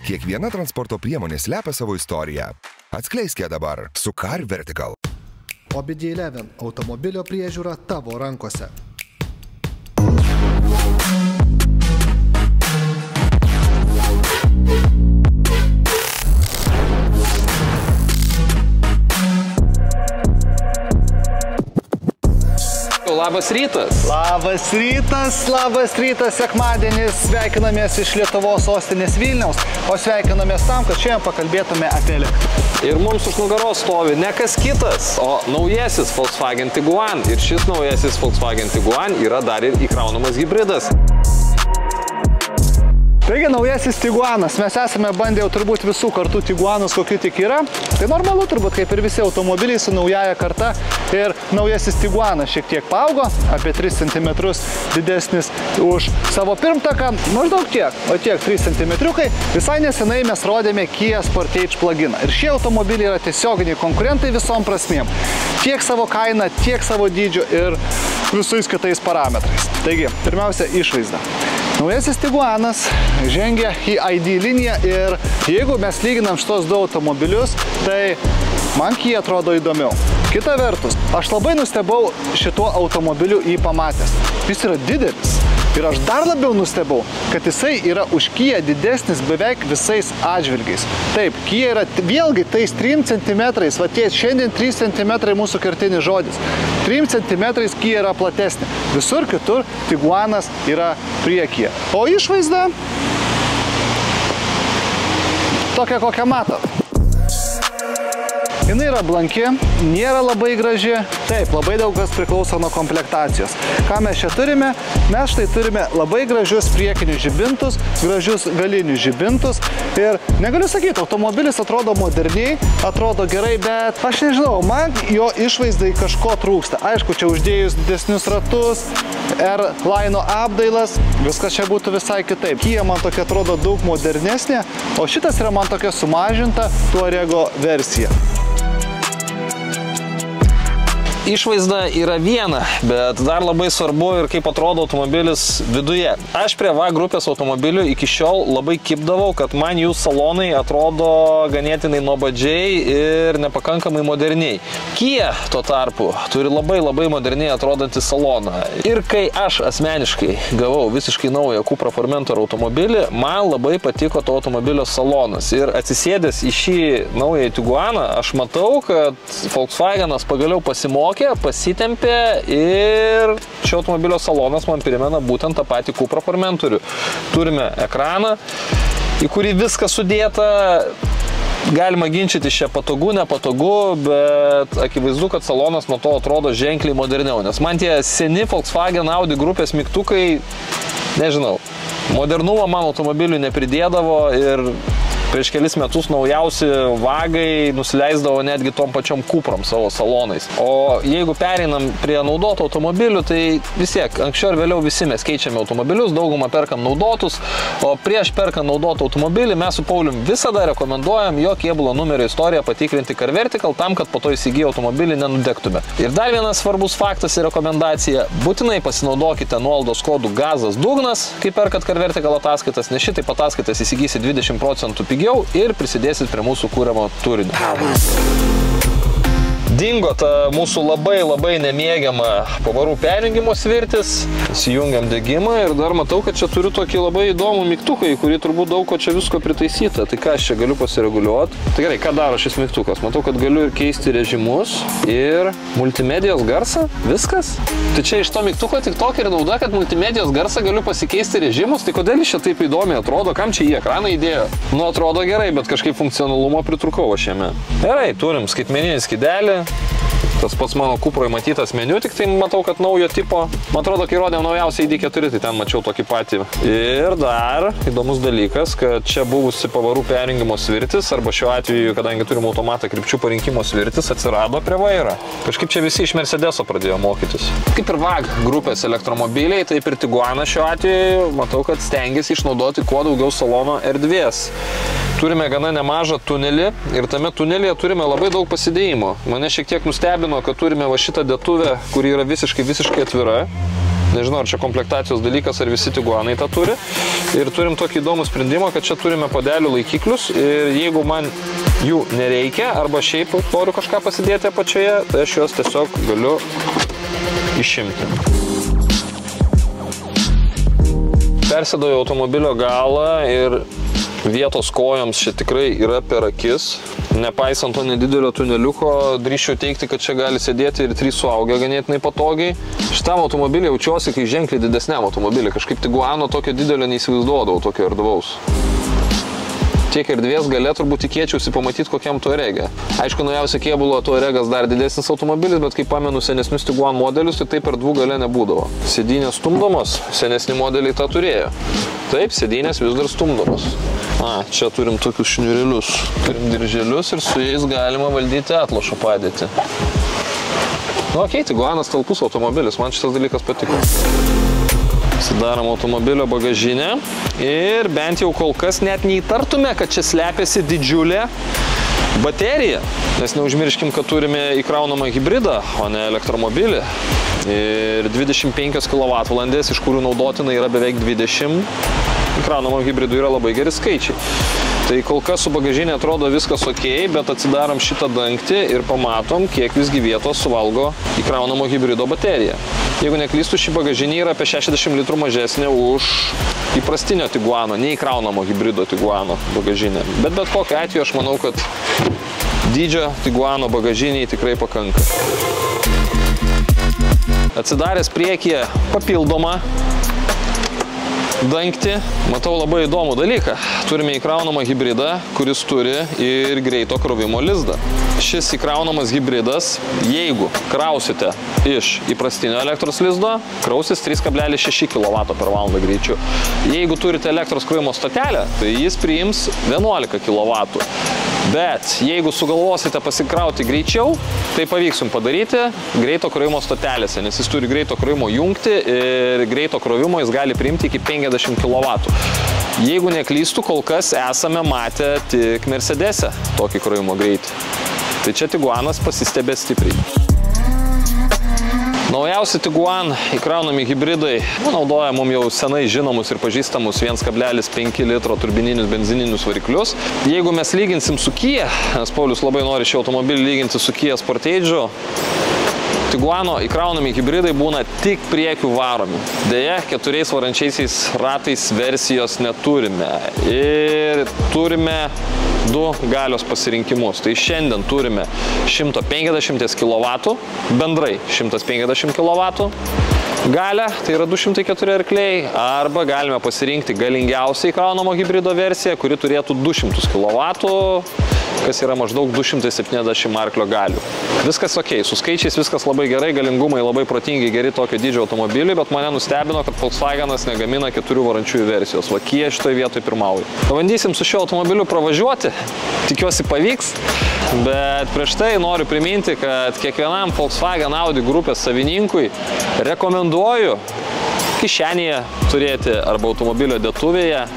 Kiekviena transporto priemonė slepia savo istoriją. Atskleisk ją dabar su Car Vertical. OBD11 – automobilio priežiūra tavo rankose. Labas rytas. Labas rytas, sekmadienis. Sveikinamės iš Lietuvos sostinės Vilniaus, o sveikinamės tam, kad šiandien pakalbėtume apie elektrą. Ir mums už nugaros stovi ne kas kitas, o naujasis Volkswagen Tiguan. Ir šis naujasis Volkswagen Tiguan yra dar ir įkraunamas hybridas. Taigi, naujasis Tiguanas. Mes esame bandę jau turbūt visų kartų Tiguanus, kokių tik yra. Tai normalu turbūt, kaip ir visi automobiliai su naujaja karta. Ir naujasis Tiguanas šiek tiek paaugo, apie 3 cm didesnis už savo pirmtaką. Maždaug tiek, o tiek 3 cm. Visai nesenai mes rodėme Kia Sportage pluginą. Ir šie automobiliai yra tiesioginiai konkurentai visom prasmėm. Tiek savo kainą, tiek savo dydžiu ir visais kitais parametrais. Taigi, pirmiausia, išvaizda. Naujasis Tiguanas žengia į ID liniją ir jeigu mes lyginam šitos du automobilius, tai man Kia atrodo įdomiau. Kita vertus, aš labai nustebau šituo automobiliu jį pamatęs. Jis yra didelis. Ir aš dar labiau nustebau, kad jisai yra už Kia didesnis beveik visais atžvilgiais. Taip, Kia yra vėlgi tais 3 cm, va ties šiandien 3 cm mūsų kertinis žodis. 3 cm Kia yra platesnė. Visur kitur Tiguanas yra priekyje. O išvaizda tokia, kokią matot. Jinai yra blanki, nėra labai graži, taip, labai daug kas priklauso nuo komplektacijos. Ką mes čia turime? Mes štai turime labai gražius priekinius žibintus, gražius galinius žibintus ir negaliu sakyti, automobilis atrodo moderniai, atrodo gerai, bet aš nežinau, man jo išvaizdai kažko trūksta. Aišku, čia uždėjus didesnius ratus, R-Line apdailas, viskas čia būtų visai kitaip. Kia man tokia atrodo daug modernesnė, o šitas yra man tokia sumažinta Touarego versija. Išvaizda yra viena, bet dar labai svarbu ir kaip atrodo automobilis viduje. Aš prie VA grupės automobilių iki šiol labai kibdavau, kad man jų salonai atrodo ganėtinai nuobodžiai ir nepakankamai moderniai. Kia tuo tarpu turi labai moderniai atrodantį saloną. Ir kai aš asmeniškai gavau visiškai naują Cupra Formentor automobilį, man labai patiko to automobilio salonas. Ir atsisėdęs į šį naują Tiguaną, aš matau, kad Volkswagenas pagaliau pasitempė ir šio automobilio salonas man primena būtent tą patį Cupra Formentorių. Turime ekraną, į kurį viskas sudėta. Galima ginčyti čia patogu, nepatogu, bet akivaizdu, kad salonas nuo to atrodo ženkliai moderniau. Nes man tie seni Volkswagen Audi grupės mygtukai, nežinau, modernumo man automobilių nepridėdavo ir prieš kelis metus naujausi vagai nusileisdavo netgi tom pačiom Cuprom savo salonais. O jeigu pereinam prie naudotų automobilių, tai vis tiek, anksčiau ir vėliau visi mes keičiame automobilius, daugumą perkam naudotus, o prieš perkant naudotą automobilį mes su Paulium visada rekomenduojam jo kėbulo numerio istoriją patikrinti Car Vertical tam, kad po to įsigiję automobilį nenudegtume. Ir dar vienas svarbus faktas ir rekomendacija, būtinai pasinaudokite nuolaidos kodu GAZAS dugnas, kai perkat Car Vertical ataskaitas, nes šitaip ataskaitas įsigysit 20% pigiau ir prisidėsit prie mūsų kūriamo turinio. Dingo ta mūsų labai nemėgiama pavarų perjungimo svirtis. Įsijungiam degimą ir dar matau, kad čia turiu tokį labai įdomų mygtuką, į kurį turbūt daug ko čia visko pritaisyta. Tai ką aš čia galiu pasireguliuoti? Tai gerai, ką daro šis mygtukas? Matau, kad galiu ir keisti režimus ir multimedijos garsą. Viskas? Tai čia iš to mygtuko tik tokia ir nauda, kad multimedijos garsą galiu pasikeisti režimus. Tai kodėl iš čia taip įdomiai atrodo? Kam čia į ekraną įdėjo? Nu, atrodo gerai, bet kažkaip funkcionalumo pritrūkau aš jame. Gerai, turim skaitmeninį skydelį. Tas pats mano Cuproje matytas meniu, tik tai matau, kad naujo tipo. Man atrodo, kai rodėm naujausią ID4, tai ten mačiau tokį patį. Ir dar įdomus dalykas, kad čia buvusi pavarų perjungimo svirtis, arba šiuo atveju, kadangi turim automatą krypčių parinkimo svirtis, atsirado prie vairo. Kažkaip čia visi iš Mercedeso pradėjo mokytis. Kaip ir VAG grupės elektromobiliai, taip ir Tiguanas šiuo atveju, matau, kad stengiasi išnaudoti kuo daugiau salono erdvės. Turime gana nemažą tunelį ir tame tunelyje turime labai daug pasidėjimo. Mane šiek tiek nustebino, kad turime va šitą dėtuvę, kuri yra visiškai atvira. Nežinau, ar čia komplektacijos dalykas, ar visi Tiguanai tą turi. Ir turim tokį įdomų sprendimą, kad čia turime podelių laikiklius ir jeigu man jų nereikia, arba šiaip noriu kažką pasidėti apačioje, tai aš juos tiesiog galiu išimti. Persėdau automobilio galą ir vietos kojoms čia tikrai yra per akis. Nepaisant to nedidelio tuneliuko, drįsčiau teigti, kad čia gali sėdėti ir 3 suaugę ganėtinai patogiai. Šitam automobilį jaučiuosi kai ženkliai didesniam automobilį. Kažkaip Tiguano tokio didelio neįsivaizduodavau, tokio erdvaus. Tiek erdvės gale turbūt tikėčiausi pamatyti kokiam Touarege. Aišku, naujausia kėbulo Touaregas dar didesnis automobilis, bet kaip pamenu senesnius Tiguan modelius, tai taip erdvų gale nebūdavo. Sėdynės stumdomos, senesni modeliai tą turėjo. Taip, sėdynės vis dar stumdomos. Čia turim tokius šniurelius, turim dirželius ir su jais galima valdyti atlošo padėtį. Tiguanas talpus automobilis, man šitas dalykas patiko. Pasidarom automobilio bagažinę ir bent jau kol kas net neįtartume, kad čia slepiasi didžiulė baterija. Nes neužmirškim, kad turime įkraunamą hibridą, o ne elektromobilį. Ir 25 kWh, iš kurių naudotina yra beveik 20. Įkraunamam hibridui yra labai geri skaičiai. Tai kol kas su bagažinė atrodo viskas ok, bet atsidarom šitą dangtį ir pamatom, kiek visgi vietos suvalgo įkraunamo hibrido baterija. Jeigu neklystu, ši bagažinė yra apie 60 litrų mažesnė už įprastinio Tiguano, neįkraunamo hibrido Tiguano bagažinė. Bet kokiu atveju aš manau, kad dydžio Tiguano bagažiniai tikrai pakanka. Atsidaręs priekyje papildomą dangtį, matau labai įdomų dalyką. Turime įkraunamą hibridą, kuris turi ir greito krovimo lizdą. Šis įkraunamas hibridas, jeigu krausite iš įprastinio elektros lizdo, krausis 3,6 kW/val greičiu. Jeigu turite elektros krovimo stotelę, tai jis priims 11 kW. Bet jeigu sugalvosite pasikrauti greičiau, tai pavyks jums padaryti greito krovimo stotelėse, nes jis turi greito krovimo jungtį ir greito krovimo jis gali priimti iki 50 kW. Jeigu neklystu, kol kas esame matę tik Mercedese tokį krovimo greitį. Tai čia Tiguanas pasistebė stipriai. Naujausi Tiguan įkraunami hibridai naudoja mums jau senai žinomus ir pažįstamus 1,5 litro turbininius benzininius variklius. Jeigu mes lyginsim su Kia, nes Paulius labai nori šį automobilį lyginti su Kia Sportage'u, Tiguano įkraunami hibridai būna tik priekių varomi. Deja, 4 varančiaisiais ratais versijos neturime. Ir turime 2 galios pasirinkimus. Tai šiandien turime 150 kW, bendrai 150 kW galę, tai yra 204 arkliai, arba galime pasirinkti galingiausią įkraunamo hibrido versiją, kuri turėtų 200 kW, kas yra maždaug 270 arklio galių. Viskas ok, su skaičiais viskas labai gerai, galingumai labai protingai geri tokio dydžio automobiliai, bet mane nustebino, kad Volkswagenas negamina 4 varančiųjų versijos. Va, Kia šitoje vietoje pirmauja. Pabandysim su šiuo automobiliu pravažiuoti, tikiuosi pavyks, bet prieš tai noriu priminti, kad kiekvienam Volkswagen Audi grupės savininkui rekomenduoju kišenėje turėti arba automobilio dėtuvėje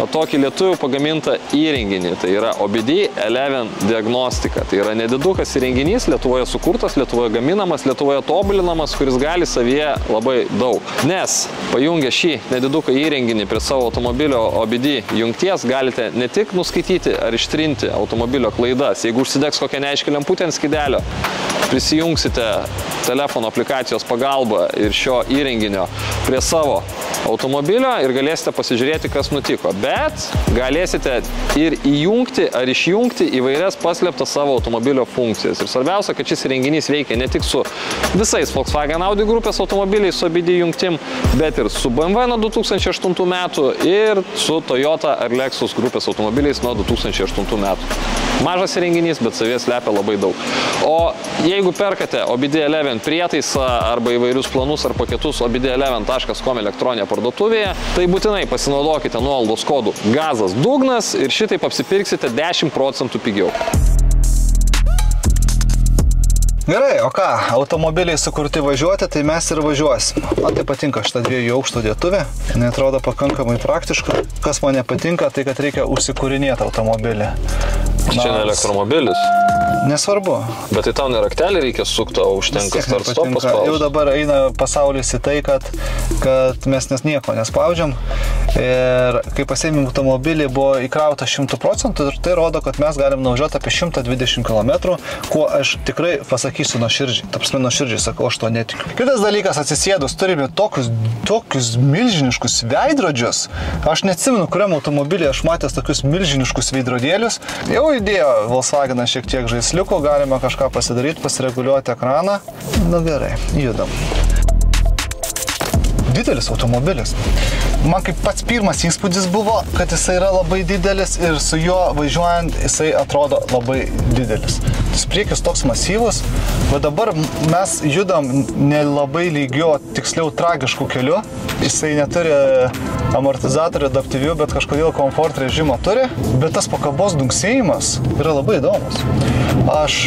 tokį lietuvių pagamintą įrenginį, tai yra OBD11 diagnostika. Tai yra nedidukas įrenginys, Lietuvoje sukurtas, Lietuvoje gaminamas, Lietuvoje tobulinamas, kuris gali savyje labai daug. Nes pajungę šį nediduką įrenginį prie savo automobilio OBD jungties galite ne tik nuskaityti ar ištrinti automobilio klaidas, jeigu užsidegs kokią neaiškę lemputę ant skydelio, prisijungsite telefono aplikacijos pagalba ir šio įrenginio prie savo automobilio ir galėsite pasižiūrėti, kas nutiko. Bet galėsite ir įjungti ar išjungti įvairias paslėptas savo automobilio funkcijas. Ir svarbiausia, kad šis įrenginys veikia ne tik su visais Volkswagen Audi grupės automobiliais su OBD jungtim, bet ir su BMW nuo 2008 metų ir su Toyota ar Lexus grupės automobiliais nuo 2008 metų. Mažas įrenginys, bet savyje slepia labai daug. O jeigu perkate OBD11 prietaisą arba įvairius planus ar paketus obd11.com elektroninėje parduotuvėje, tai būtinai pasinaudokite nuolaidos kodu GAZAS dugnas ir šitaip apsipirksite 10% pigiau. Gerai, o ką, automobiliai sukurti važiuoti, tai mes ir važiuosim. Man tai patinka šitą 2 aukštų dėtuvė, jinai atrodo pakankamai praktiška. Kas man nepatinka, tai kad reikia užsikūrinėti automobilį. Čia ne elektromobilis. Nesvarbu. Bet tai tau ne raktelį reikia sukti, o užtenka start-stop paspausti. Jau dabar eina pasaulis į tai, kad mes nieko nespaudžiam. Ir kai pasiėmėm automobilį, buvo įkrauta 100% ir tai rodo, kad mes galim nuvažiuoti apie 120 km, kuo aš tikrai pasakysiu nuoširdžiai. Ta prasme, nuoširdžiai sakau, aš to netikiu. Kitas dalykas, atsisėdus, turime tokius milžiniškus veidrodžius. Aš neatsimenu, kuriam automobilį aš matęs tokius milžiniškus veidrodėlius. Jau įdėjo Volkswagenas šiek tiek žaisliukų, galime kažką pasidaryti, pasireguliuoti ekraną. Nu gerai, judam. Didelis automobilis. Man kaip pats pirmas įspūdis buvo, kad jisai yra labai didelis ir su juo važiuojant jisai atrodo labai didelis. Tas priekis toks masyvus, bet dabar mes judam nelabai lygiu, tiksliau tragiškų keliu. Jisai neturi amortizatorių adaptyvių, bet kažkodėl komfort režimą turi, bet tas pakabos dunksėjimas yra labai įdomus. Aš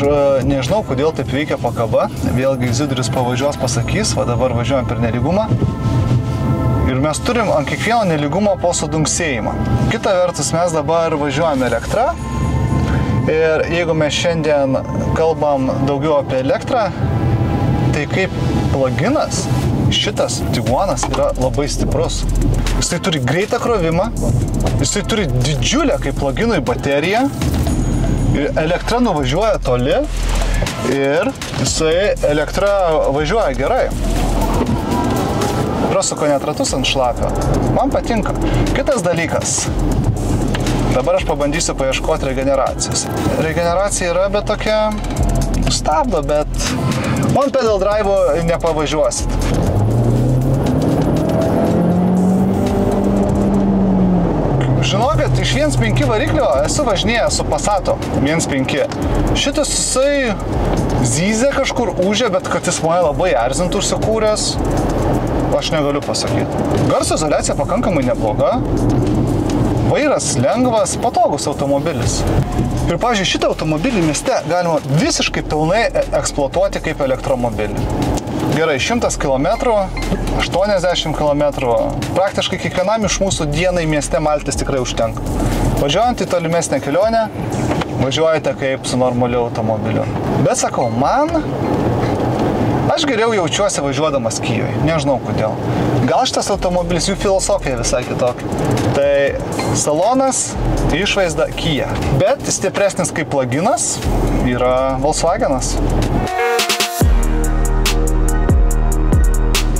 nežinau, kodėl taip veikia pakaba, vėlgi Izidorius pavažiuos pasakys, va dabar važiuojam per nelygumą. Ir mes turim ant kiekvieno nelygumo po sudunksėjimą. Kita vertus, mes dabar važiuojame elektrą. Ir jeigu mes šiandien kalbam daugiau apie elektrą, tai kaip pluginas, šitas Tiguanas yra labai stiprus. Jisai turi greitą krovimą, jisai turi didžiulę kaip pluginui bateriją. Ir elektra nuvažiuoja toli ir jisai elektra važiuoja gerai. Prasuko net ratus ant šlapio. Man patinka. Kitas dalykas. Dabar aš pabandysiu paieškoti regeneracijos. Regeneracija yra, bet tokia stabdo, bet on pedal drive'u nepavažiuosit. Žinokit, iš 1.5 variklio esu važinėjęs su Passato 1.5. Šitas jisai zyzė kažkur užė, bet kad jis mane labai erzintų užsikūręs, aš negaliu pasakyti. Garso izoliacija pakankamai nebloga. Vairas lengvas, patogus automobilis. Ir, pavyzdžiui, šitą automobilį mieste galima visiškai pilnai eksploatuoti kaip elektromobilį. Gerai, 100 km, 80 km, praktiškai kiekvienam iš mūsų dienai mieste maltis tikrai užtenka. Važiuojant į tolimesnę kelionę, važiuojate kaip su normaliu automobiliu. Bet sakau, aš geriau jaučiuosi važiuodamas Kijoj, nežinau kodėl. Gal šitas automobilis, jų filosofija visai kitokia. Tai salonas, išvaizda Kija. Bet stipresnis kaip pluginas yra Volkswagenas.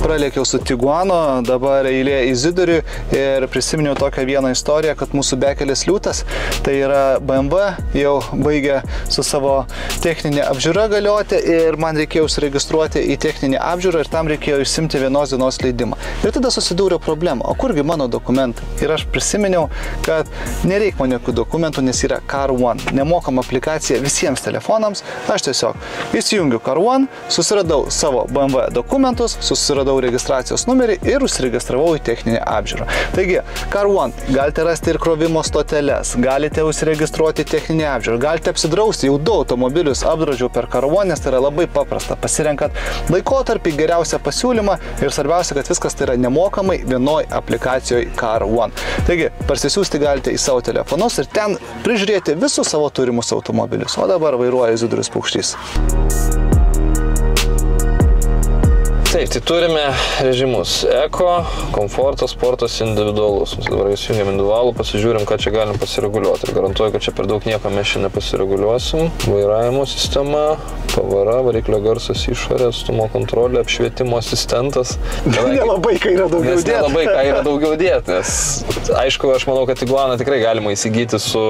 Pralėkiau su Tiguano, dabar eilė Izidoriui ir prisiminiau tokią vieną istoriją, kad mūsų bekelis liūtas, tai yra BMW, jau baigė su savo techninė apžiūra galioti ir man reikėjo užsiregistruoti į techninį apžiūrą ir tam reikėjo išsimti vienos dienos leidimą. Ir tada susidūriau problemą, o kurgi mano dokumentai? Ir aš prisiminiau, kad nereik man jokių dokumentų, nes yra Car One, nemokama aplikacija visiems telefonams. Aš tiesiog įsijungiu Car One, susiradau savo BMW dokumentus, susiradau registracijos numerį ir užsiregistravau į techninę apžiūrą. Taigi, Car One galite rasti ir krovimo stoteles, galite užsiregistruoti į techninę apžiūrą, galite apsidrausti, jau 2 automobilius apdraudžiau per Car One, nes tai yra labai paprasta. Pasirenkat laikotarpį, geriausią pasiūlymą ir svarbiausia, kad viskas tai yra nemokamai vienoj aplikacijoje Car One. Taigi, parsisiųsti galite į savo telefonus ir ten prižiūrėti visus savo turimus automobilius. O dabar vairuoja Izidorius Paukštys. Taip, tai turime režimus Eko, komfortas, sportas, individualus. Dabar įsijungiam individualų, pasižiūrim, ką čia galim pasireguliuoti. Ir garantuoju, kad čia per daug nieko mes čia nepasireguliuosim. Vairavimo sistema, pavara, variklio garsas išorė, atstumo kontrolė, apšvietimo asistentas. Nelabai ką yra daugiau dėti. Nelabai ką yra daugiau dėti, nes aišku, aš manau, kad Tiguaną tikrai galima įsigyti su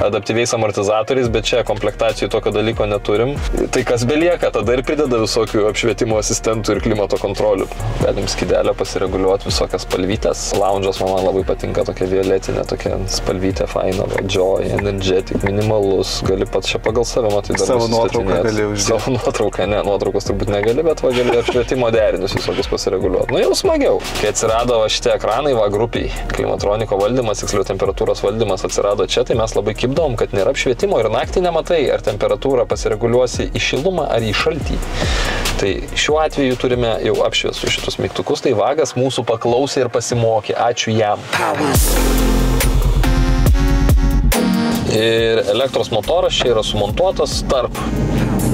adaptyviais amortizatoriais, bet čia komplektacijų tokio dalyko neturim. Tai kas belieka, tada ir prideda visokių apšvietimo asistentų ir klimato kontrolių. Galim skydelę pasireguliuoti visokias spalvytės. Lounge'as man labai patinka, tokia violetinė, tokia spalvytė, faina, Joy, Energetic, minimalus. Gali pats čia pagal save, matai, dar savo nuotrauką gali uždėti. Savo nuotrauką, ne, nuotraukos turbūt negali, bet va, gali apšvietimo derinius visokius pasireguliuoti. Nu jau smagiau. Kai atsirado šitie ekranai, va, grupiai, klimatroniko valdymas, tiksliau temperatūros valdymas atsirado čia, tai mes labai kibdavom, kad nėra apšvietimo ir naktį nematai, ar temperatūrą pasireguliuosi į šilumą ar į šaltį. Tai šiuo atveju turime jau apšviestus šitus mygtukus, tai Vagas mūsų paklausė ir pasimokė. Ačiū jam. Ir elektros motoras čia yra sumontuotas tarp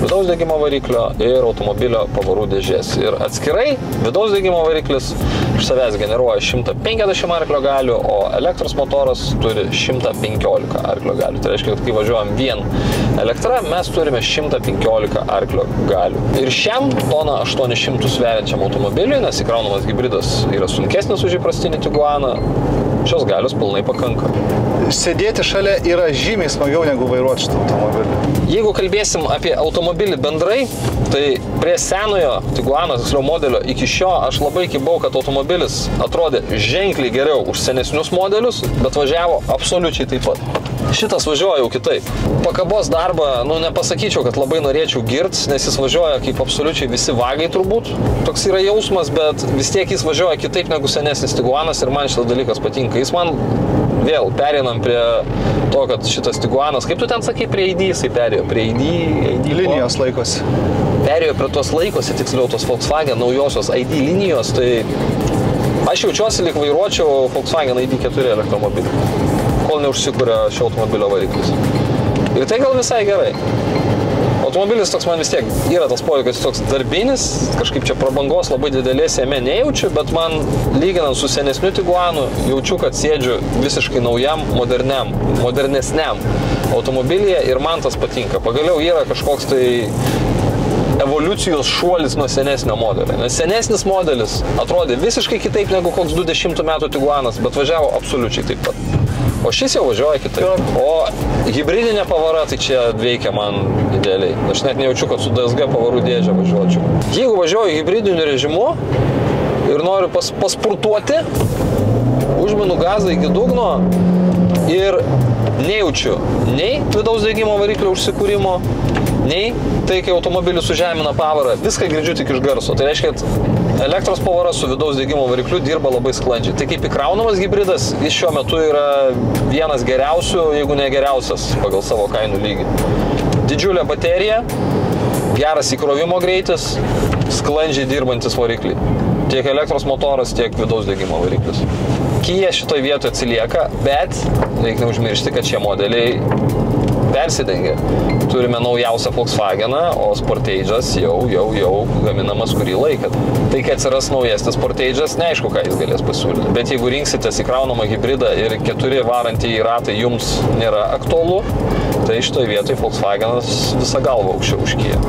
vidaus degimo variklio ir automobilio pavarų dėžės. Ir atskirai vidaus degimo variklis iš savęs generuoja 150 arklio galių, o elektros motoras turi 115 arklio galių. Tai reiškia, kad kai važiuojam vien elektra, mes turime 115 arklio galių. Ir šiam toną 800 sveriančiam automobiliui, nes įkraunamas hibridas yra sunkesnis už įprastinį Tiguaną, šios galios pilnai pakanka. Sėdėti šalia yra žymiai smagiau negu vairuoti šitą automobilį. Jeigu kalbėsim apie automobilį bendrai, tai prie senojo Tiguano modelio iki šio aš labai kibau, kad automobilis atrodė ženkliai geriau už senesnius modelius, bet važiavo absoliučiai taip pat. Šitas važiuoja jau kitaip. Pakabos darbą, nepasakyčiau, kad labai norėčiau girt, nes jis važiuoja kaip absoliučiai visi vagai turbūt. Toks yra jausmas, bet vis tiek jis važiuoja kitaip negu senesnis Tiguanas ir man šitas dalykas patinka. Jis man vėl pereinam prie to, kad šitas Tiguanas, kaip tu ten sakai, prie ID jisai perėjo, prie ID linijos laikosi. Perėjo prie tos laikosi, tiksliau tos Volkswagen naujosios ID linijos, tai aš jaučiuosi lyg vairuočiau Volkswagen ID4 elektromobilį, kol neužsikuria šio automobilio variklis. Ir tai gal visai gerai. Automobilis toks man vis tiek yra tas poveikis toks darbinis, kažkaip čia prabangos labai didelės jame nejaučiu, bet man lyginant su senesniu Tiguanu jaučiu, kad sėdžiu visiškai naujam, modernesniam automobilyje ir man tas patinka. Pagaliau yra kažkoks tai evoliucijos šuolis nuo senesnio modelio. Nes senesnis modelis atrodė visiškai kitaip negu koks 20 metų Tiguanas, bet važiavo absoliučiai taip pat. O šis jau važiuoja kitaip. O hibridinė pavara tai čia veikia man idealiai. Aš net nejaučiu, kad su DSG pavarų dėžė važiuočiau. Jeigu važiuoju hibridiniu režimu ir noriu paspurtuoti, užminu gazą iki dugno ir nejaučiu nei vidaus degimo variklio užsikūrimo, nei tai, kai automobilis sužemina pavarą. Viską girdžiu tik iš garso. Tai reiškia, kad elektros pavara su vidaus degimo varikliu dirba labai sklandžiai. Tai kaip įkraunamas hibridas, jis šiuo metu yra vienas geriausių, jeigu ne geriausias pagal savo kainų lygį. Didžiulė baterija, geras įkrovimo greitis, sklandžiai dirbantis varikliai. Tiek elektros motoras, tiek vidaus degimo variklis. Kia šitoj vietoje atsilieka, bet reikia neužmiršti, kad šie modeliai persidengia. Turime naujausią Volkswageną, o Sportage'as jau gaminamas kurį laiką. Tai, kai atsiras naujesnis Sportage'as, neaišku, ką jis galės pasiūlyti. Bet jeigu rinksitės įkraunamą hibridą ir 4 varantieji ratai jums nėra aktualu, tai šitoj vietoj Volkswagenas visą galvą aukščiau už Kia.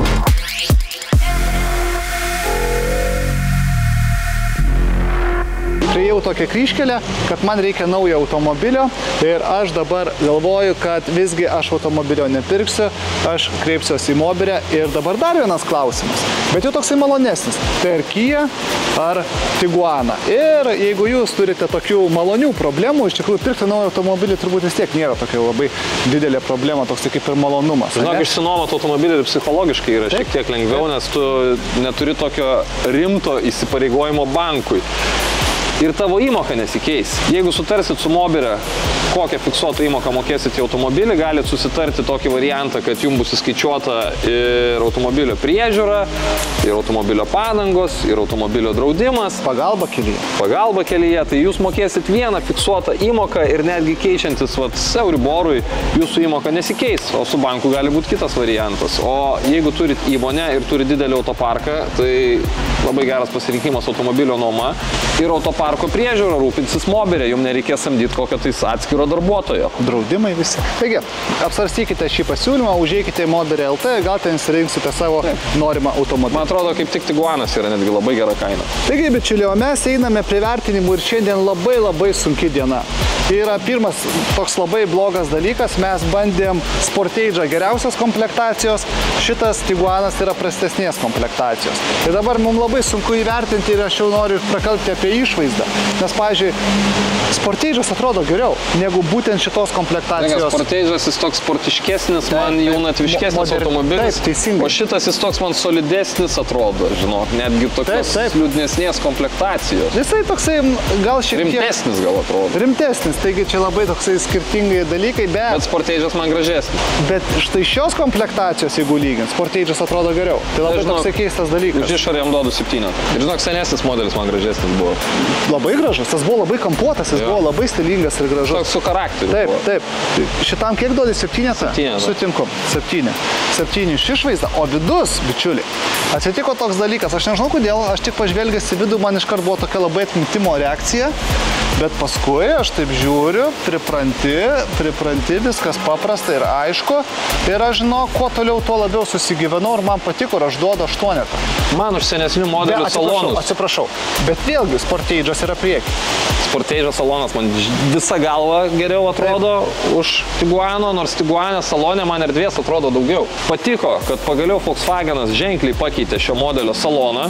Priėjau tokią kryžkelę, kad man reikia naujo automobilio ir aš dabar galvoju, kad visgi aš automobilio nepirksiu, aš kreipsiuosi į Moberę ir dabar dar vienas klausimas, bet jau toksai malonesnis, tai ar Kia ar Tiguaną. Ir jeigu jūs turite tokių malonių problemų, iš tikrųjų pirkti naują automobilį turbūt vis tiek nėra tokia labai didelė problema, toks kaip ir malonumas. Žinok, išsinuomoti automobilį psichologiškai yra šiek tiek lengviau, nes tu neturi tokio rimto įsipareigojimo bankui. Ir tavo įmoka nesikeis. Jeigu sutarsit su Mobere, kokią fiksuotą įmoką mokėsit į automobilį, galit susitarti tokį variantą, kad jums bus įskaičiuota ir automobilio priežiūra, ir automobilio padangos, ir automobilio draudimas. Pagalba kelyje. Pagalba kelyje, tai jūs mokėsit vieną fiksuotą įmoką ir netgi keičiantis Euriborui, jūsų įmoka nesikeis, o su banku gali būti kitas variantas. O jeigu turit įmonę ir turit didelį autoparką, tai labai geras pasirinkimas automobilio nuoma ir autoparko priežiūra, rūpinsis Moberė, jums nereikės samdyti kokio tais atskiro darbuotojo. Draudimai visi. Taigi, apsvarstykite šį pasiūlymą, užeikite į Moberė LT, gal ten įsirinksite savo norimą automobilį. Man atrodo, kaip tik Tiguanas yra netgi labai gera kaina. Taigi, bičiuliai, o mes einame prie vertinimų ir šiandien labai sunki diena. Yra pirmas toks labai blogas dalykas, mes bandėm Sportage'ą geriausios komplektacijos, šitas Tiguanas yra prastesnės komplektacijos. Tai dabar mums labai sunku įvertinti ir aš jau noriu prakalbti apie išvaizdą. Nes, pavyzdžiui, Sportage'as atrodo geriau negu būtent šitos komplektacijos. Sportage'as jis toks sportiškesnis, man jaunatviškesnis automobilis. Taip, teisingai. O šitas jis toks man solidesnis atrodo, žinok, netgi tokios liūdnesnės komplektacijos. Jisai toksai gal šiek tiek... Rimtesnis gal atrodo. Rimtesnis. taigi čia labai toksai skirtingai dalykai, Bet Sportage'as man gražesnis. bet štai šios komplektacijos, jeigu lygint, Sportage'as atrodo geriau. Tai labai Žinok, toksai keistas dalykas. Už išorę jam duodu 7. Ir žinok, senesnis modelis man gražesnis buvo. Labai gražus, tas buvo labai kampuotas, jis buvo labai stilingas ir gražus. Toks su charakteriu. Taip, buvo. taip. Šitam kiek duodi 7? 7. Sutinku. 7. 7 iš išvaizda, o vidus, bičiuliai. Atsitiko toks dalykas, aš nežinau kodėl, aš tik pažvelgęs į vidų, man iškart buvo tokia labai atmitimo reakcija, bet paskui aš taip žiūriu, pripranti, viskas paprasta ir aišku. Ir aš žinau, kuo toliau, tuo labiau susigyvenau ir man patiko ir aš duodu 8. Man už senesnių modelių salonus. Atsiprašau, bet vėlgi Sportage'as yra prieki. Sportage'o salonas man visa galva geriau atrodo už Tiguano, nors Tiguane salone man erdvės atrodo daugiau. Patiko, kad pagaliau Volkswagenas ženkliai pakeitė šio modelio saloną.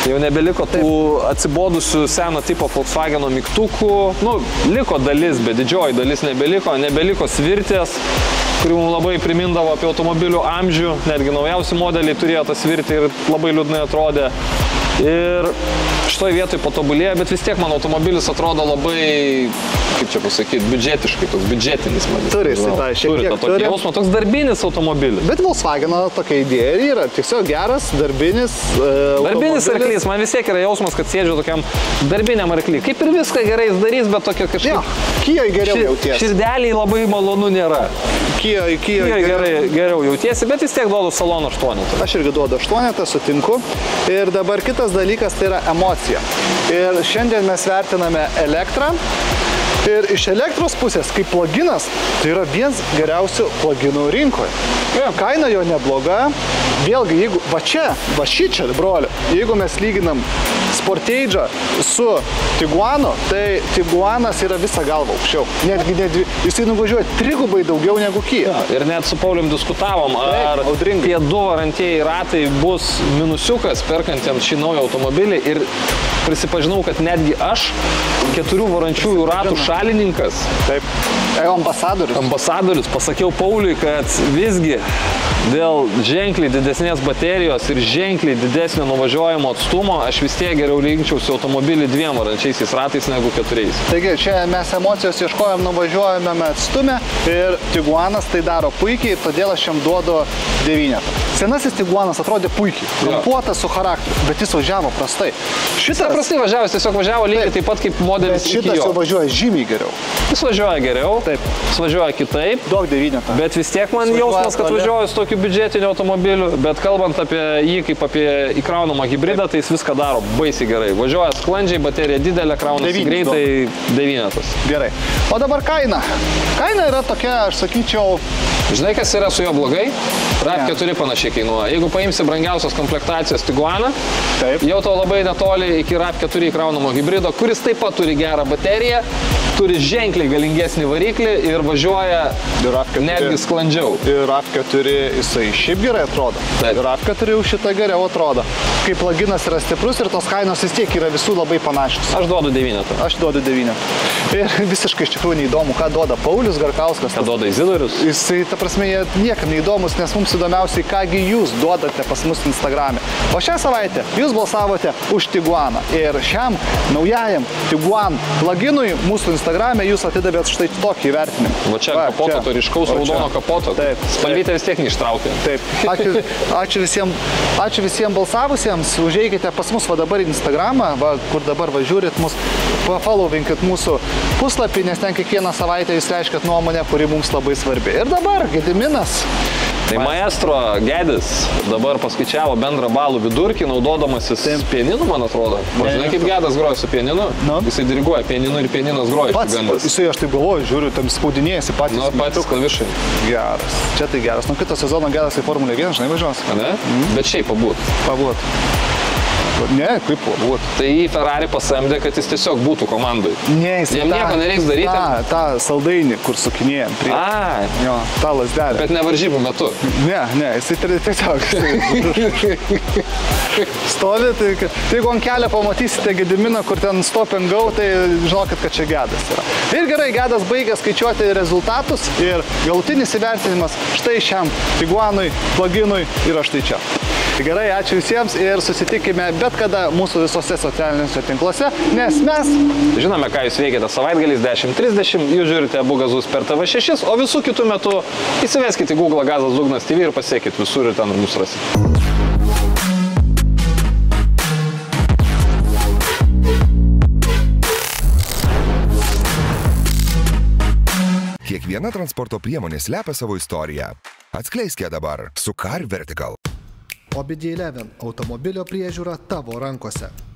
Jau nebeliko tų atsibodusių seno tipo Volkswageno mygtukų. Nu, liko dalis, bet didžioji dalis nebeliko svirtės, kuri mums labai primindavo apie automobilių amžių. Netgi naujausi modeliai turėjo tą svirtį ir labai liūdnai atrodė. Ir šitoj vietoj patobulėjo, bet vis tiek man automobilis atrodo labai, kaip čia pasakyti, biudžetiškai, toks biudžetinis. Turi jisai tą šiek tiek. Turi tą tokį jausmą, toks darbinis automobilis. Bet Volkswageno tokia idėja yra tiesiog geras, darbinis Darbinis arklys, man vis tiek yra jausmas, kad sėdžiu tokiam darbiniam arklį. Kaip ir viską gerai jis darys, bet tokia kažkaip... Jo, Kijoj geriau jautiesi. Širdeliai labai malonu nėra. Kijoj Geriau jautiesi, bet vis tiek duodu saloną 8. Aš irgi duodu 8, sutinku. Ir dabar kitas dalykas tai yra emocija. Ir šiandien mes vertiname elektrą. Ir iš elektros pusės, kaip pluginas, tai yra vienas geriausių pluginų rinkoje. Kaina jo nebloga. Vėlgi, jeigu, va šičia, broliu, jeigu mes lyginam Sportage'ą su Tiguanu, tai Tiguanas yra visą galvą aukščiau. Netgi jisai nuvažiuoja 3 daugiau negu Kia. Ir net su Paulium diskutavom, ar tie 2 varantieji ratai bus minusiukas perkantiems šį naują automobilį. Ir prisipažinau, kad netgi aš 4 varančiųjų ratų šalininkas. Taip. Ambasadorius. Pasakiau Pauliui, kad visgi dėl ženkliai didesnės baterijos ir ženkliai didesnio nuvažiuojimo atstumo aš vis tiek geriau lyginčiausi automobilį 2 varančiaisiais ratais negu 4. Taigi, čia mes emocijos ieškojom, nuvažiuojame atstume ir Tiguanas tai daro puikiai, todėl aš jam duodu 9. Senasis Tiguanas atrodė puikiai, kampuotas su charakteriu, bet jis važiavo prastai. Šitas prastai važiavo, jis tiesiog važiavo lygiai taip pat kaip modelis iki jo. Šitas jau važiuoja žymiai geriau. Jis važiuoja geriau, jis važiuoja kitaip. Duok 9. Bet vis tiek man jausmas, kad važiuoju su tokiu biudžetiniu automobiliu, bet kalbant apie jį kaip apie įkraunamą hybridą, tai jis viską daro baisiai gerai. Važiuoja sklandžiai, baterija didelė, kraunasi greitai, 9. Gerai. O dabar kaina. Kaina yra tokia, aš sakyčiau... Žinai, kas yra su juo blogai? RAV4 panašiai kainuoja. Jeigu paimsi brangiausios komplektacijos Tiguaną, jau to labai netoli iki RAV4 įkraunamo hybrido, kuris taip pat turi gerą bateriją, turi ženkliai galingesnį variklį ir važiuoja netgi sklandžiau. Ir RAV4 jisai šiaip gerai atrodo. Ir RAV4 jau šitą geriau atrodo. Kai pluginas yra stiprus ir tos kainos vis tiek yra visų labai panašios. Aš duodu 9. Aš duodu 9. Ir visiškai iš tikrųjų neįdomu, ką duoda Paulius Garkauskas. Ką duoda Izidorius? Jisai, ta prasme, jie niekam neįdomus, nes mums įdomiausiai, kągi jūs duodate pas mus Instagrame. O šią savaitę jūs balsavote už Tiguaną. Ir šiam naujajam Tiguan pluginui mūsų Instagrame jūs atidavėt štai tokį įvertinimą. Va čia kapoto, to ryškaus raudono kapoto. Taip. Spalvytė vis tiek neištraukė. Taip. Ačiū visiems balsavusiems. Užeikite pas mus va dabar į Instagramą, va, kur dabar va žiūrit mus, followinkit mūsų puslapį, nes ten kiekvieną savaitę jūs reiškiat nuomonę, kuri mums labai svarbi. Ir dabar Gediminas. Tai maestro Gedis dabar paskaičiavo bendrą balų vidurkį, naudodamasis pianinu, man atrodo. Žinai, kaip Gedas groja su pianinu? Jisai diriguoja pianinu ir pianinas groja. Pats, jisai, aš taip galvoju, žiūriu, tam spaudinėjasi patys. Nu, patys klavišai. Geras. Čia tai geras. Nu, kitą sezoną Gedas į Formulę 1, žinai, važiuos. Ne? Bet šiaip pabūt. Ne, kaip pabūt. Tai į Ferrari pasamdė, kad jis tiesiog būtų komandai. Ne, jis jam nieko nereiks daryti. Ta saldainį, kur sukinėjam. Jo, tą lasdelę. Bet ne varžybų metu. Ne, jisai tiesiog stovi, tai jeigu ant kelio pamatysite Gediminą, kur ten stop and go, tai žinokit, kad čia Gedas yra. Ir gerai, Gedas baigė skaičiuoti rezultatus ir galutinis įvertinimas štai šiam Tiguanui, pluginui yra štai čia. Tai gerai, ačiū visiems ir susitikime bet kada mūsų visose socialiniuose tinkluose, nes mes žinome, ką jūs veikiate savaitgaliais 10:30, jūs žiūrite Abu gazus per TV6, o visų kitų metų įsiveskite į Google Gazas Dugnas TV ir pasiekit visur ir ten mus rasite. Kiekviena transporto priemonė slepia savo istoriją. Atskleiskite dabar su Car Vertical. OBD11 automobilio priežiūra tavo rankose.